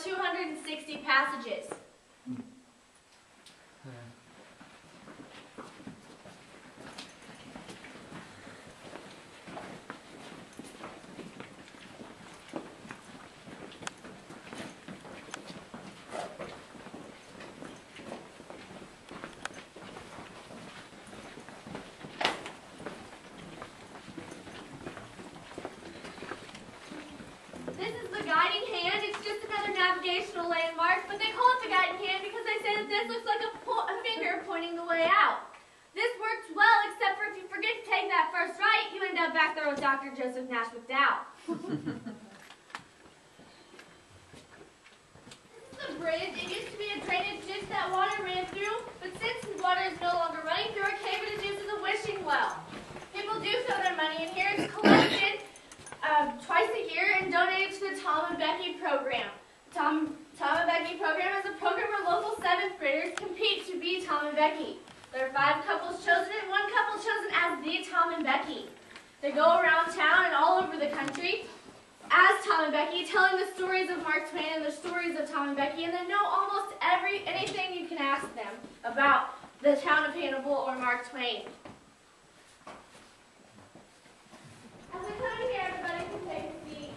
260 passages. Navigational landmark, but they call it the guiding hand because they say that this looks like a finger pointing the way out. This works well, except for if you forget to take that first right, you end up back there with Dr. Joseph Nash McDowell. This is a bridge. It used to be a drainage ditch that water ran through, but since the water is no longer running through a cave, it is used as a wishing well. People do throw their money in here. It's collected twice a year and donated to the Tom and Becky program. Tom and Becky program is a program where local 7th graders compete to be Tom and Becky. There are 5 couples chosen and 1 couple chosen as the Tom and Becky. They go around town and all over the country as Tom and Becky, telling the stories of Mark Twain and the stories of Tom and Becky, and they know almost anything you can ask them about the town of Hannibal or Mark Twain. As I come in here, everybody can take a seat.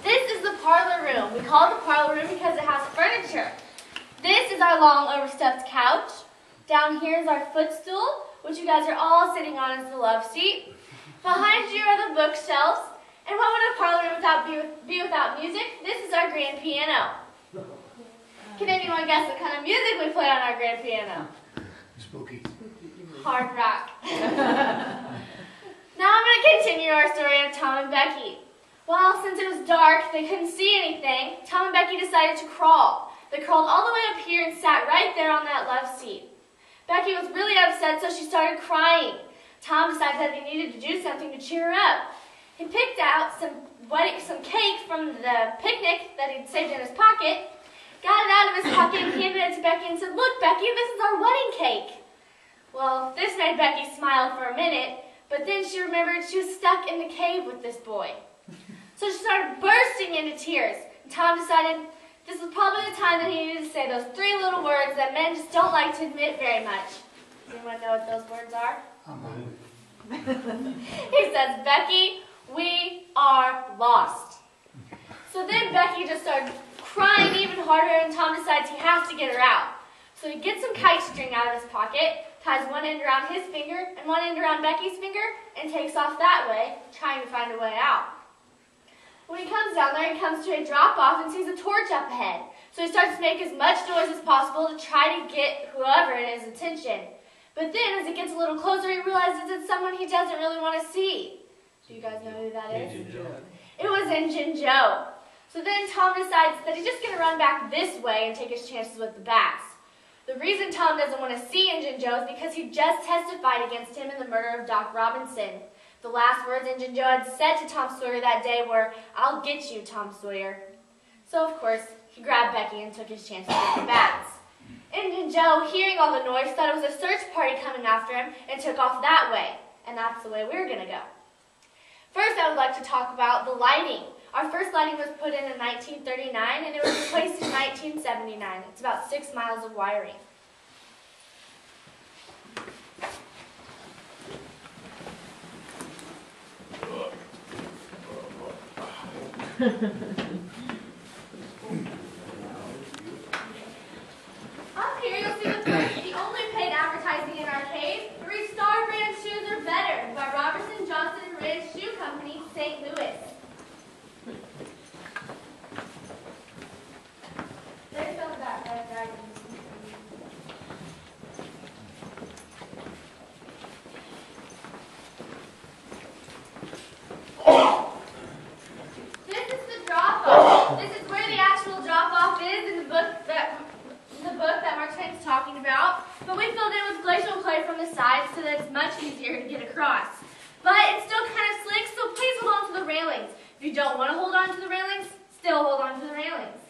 This is the parlor room. We call it the parlor room because it has furniture. This is our long overstuffed couch. Down here is our footstool, which you guys are all sitting on as the love seat. Behind you are the bookshelves. And what would a parlor room be without music? This is our grand piano. Can anyone guess what kind of music we play on our grand piano? Spooky. Hard rock. Now I'm going to continue our story of Tom and Becky. Well, since it was dark, they couldn't see anything, Tom and Becky decided to crawl. They crawled all the way up here and sat right there on that love seat. Becky was really upset, so she started crying. Tom decided that he needed to do something to cheer her up. He picked out some cake from the picnic that he'd saved in his pocket, got it out of his pocket and handed it to Becky and said, "Look, Becky, this is our wedding cake." Well, this made Becky smile for a minute, but then she remembered she was stuck in the cave with this boy. So she started bursting into tears. And Tom decided this was probably the time that he needed to say those 3 little words that men just don't like to admit very much. Does anyone know what those words are? He says, "Becky, we are lost." So then Becky just started crying even harder, and Tom decides he has to get her out. So he gets some kite string out of his pocket, ties one end around his finger and one end around Becky's finger, and takes off that way, trying to find a way out. When he comes down there, he comes to a drop-off and sees a torch up ahead. So he starts to make as much noise as possible to try to get whoever in his attention. But then, as it gets a little closer, he realizes it's someone he doesn't really want to see. Do you guys know who that is? Injun Joe. It was Injun Joe. So then Tom decides that he's just going to run back this way and take his chances with the bats. The reason Tom doesn't want to see Injun Joe is because he just testified against him in the murder of Doc Robinson. The last words Injun Joe had said to Tom Sawyer that day were, "I'll get you, Tom Sawyer." So, of course, he grabbed Becky and took his chances with the bats. Injun Joe, hearing all the noise, thought it was a search party coming after him and took off that way. And that's the way we're going to go. First, I would like to talk about the lighting. Our first lighting was put in 1939, and it was replaced in 1979. It's about 6 miles of wiring. Up here, you'll see the only paid advertising in our cave. 3-star brand shoes are better by Robertson Johnson Ridge Shoe Company, St. Louis. There's some of that red dragon. This is the drop-off. This is where the actual drop-off is in the book that cross. But it's still kind of slick, so please hold on to the railings. If you don't want to hold on to the railings, still hold on to the railings.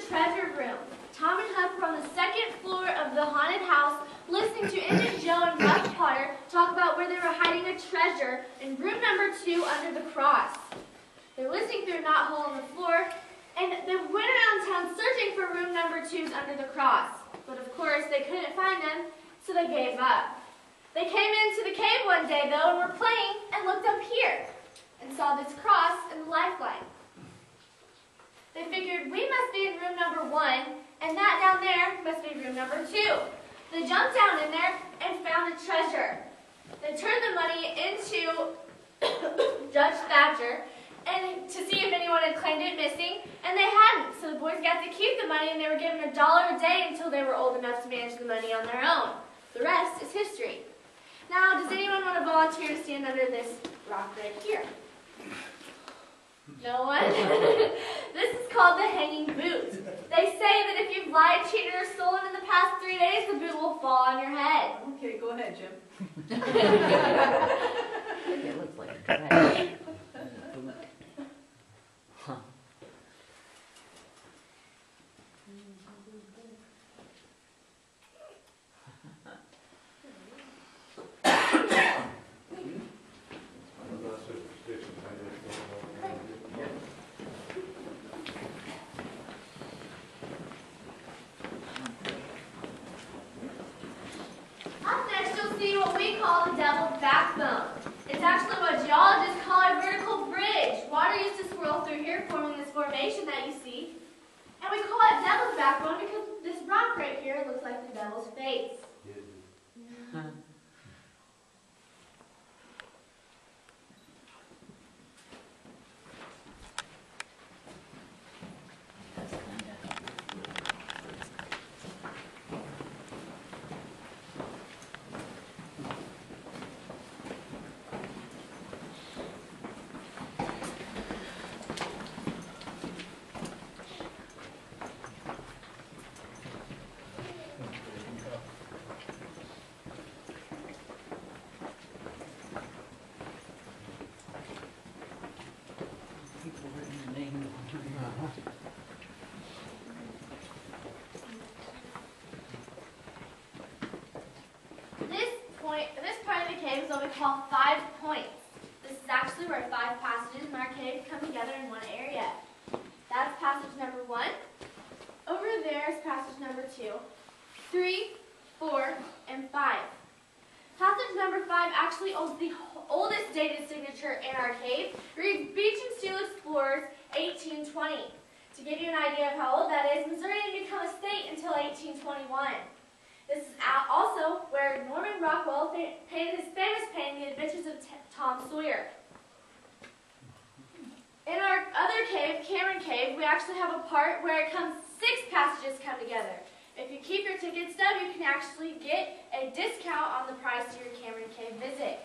Treasure room. Tom and Huck were on the second floor of the haunted house listening to Injun Joe and Rough Potter talk about where they were hiding a treasure in room number 2 under the cross. They were listening through a knothole on the floor, and they went around town searching for room number 2's under the cross. But of course, they couldn't find them, so they gave up. They came into the cave one day, though, and were playing, and looked up here, and saw this cross and the lifeline. They figured we must be in room number 1, and that down there must be room number 2. They jumped down in there and found a treasure. They turned the money into Judge Thatcher and to see if anyone had claimed it missing, and they hadn't. So the boys got to keep the money, and they were given $1 a day until they were old enough to manage the money on their own. The rest is history. Now, does anyone want to volunteer to stand under this rock right here? No one? This is called the hanging boot. They say that if you've lied, cheated, or stolen in the past 3 days, the boot will fall on your head. Okay, go ahead, Jim. It looks like a dress. Huh. What we call the devil's backbone. It's actually what geologists call a vertical bridge. Water used to swirl through here, forming this formation that you see. And we call it devil's backbone because this rock right here looks like the devil's face. Huh. This part of the cave is what we call 5 points. This is actually where 5 passages in our cave come together in one area. That's passage number 1. Over there is passage number 2, 3, 4, and 5. Passage number 5 actually owns the oldest dated signature in our cave. Reads Beach and Steel Explorers, 1820. To give you an idea of how old that is, Missouri didn't become a state until 1821. This is also where Norman Rockwell painted his famous painting, The Adventures of Tom Sawyer. In our other cave, Cameron Cave, we actually have a part where 6 passages come together. If you keep your ticket stub, you can actually get a discount on the price of your Cameron Cave visit.